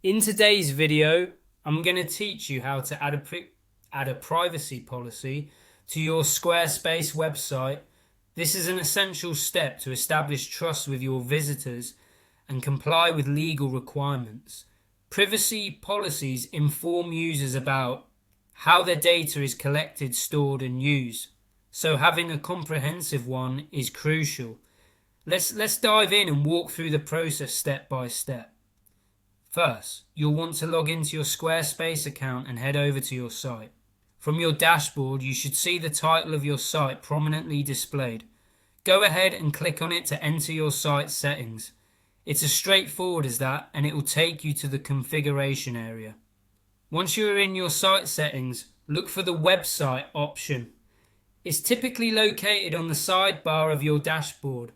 In today's video, I'm going to teach you how to add a privacy policy to your Squarespace website. This is an essential step to establish trust with your visitors and comply with legal requirements. Privacy policies inform users about how their data is collected, stored, and used. So having a comprehensive one is crucial. Let's dive in and walk through the process step by step. First, you'll want to log into your Squarespace account and head over to your site. From your dashboard, you should see the title of your site prominently displayed. Go ahead and click on it to enter your site settings. It's as straightforward as that, and it will take you to the configuration area. Once you're in your site settings, look for the website option. It's typically located on the sidebar of your dashboard.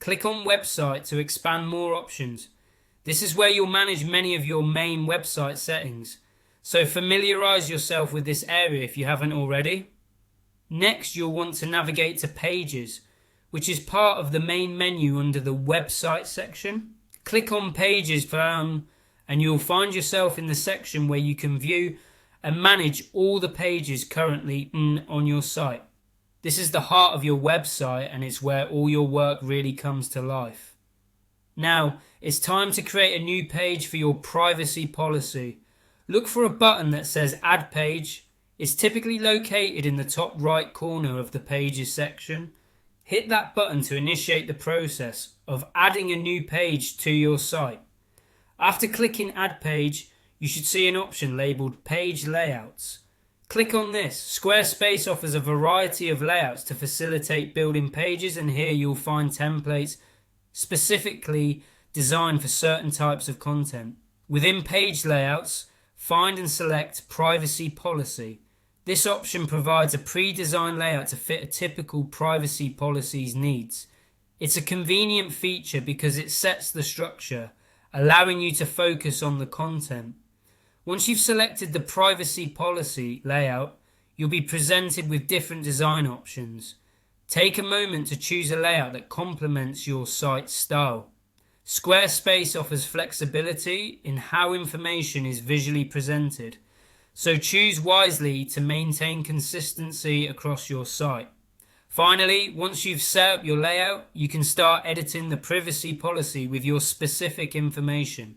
Click on website to expand more options. This is where you'll manage many of your main website settings, so familiarize yourself with this area if you haven't already. Next, you'll want to navigate to Pages, which is part of the main menu under the Website section. Click on Pages and you'll find yourself in the section where you can view and manage all the pages currently on your site. This is the heart of your website, and it's where all your work really comes to life. Now, it's time to create a new page for your privacy policy. Look for a button that says Add Page. It's typically located in the top right corner of the Pages section. Hit that button to initiate the process of adding a new page to your site. After clicking Add Page, you should see an option labeled Page Layouts. Click on this. Squarespace offers a variety of layouts to facilitate building pages, and here you'll find templates specifically designed for certain types of content. Within Page Layouts, find and select Privacy Policy. This option provides a pre-designed layout to fit a typical privacy policy's needs. It's a convenient feature because it sets the structure, allowing you to focus on the content. Once you've selected the privacy policy layout, you'll be presented with different design options. Take a moment to choose a layout that complements your site's style. Squarespace offers flexibility in how information is visually presented, so choose wisely to maintain consistency across your site. Finally, once you've set up your layout, you can start editing the privacy policy with your specific information.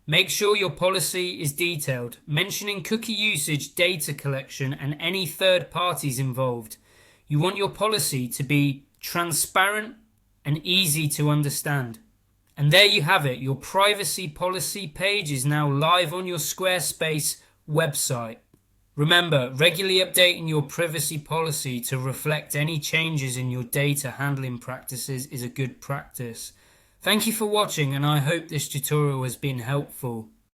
Make sure your policy is detailed, mentioning cookie usage, data collection, and any third parties involved. You want your policy to be transparent and easy to understand. And there you have it. Your privacy policy page is now live on your Squarespace website. Remember, regularly updating your privacy policy to reflect any changes in your data handling practices is a good practice. Thank you for watching, and I hope this tutorial has been helpful.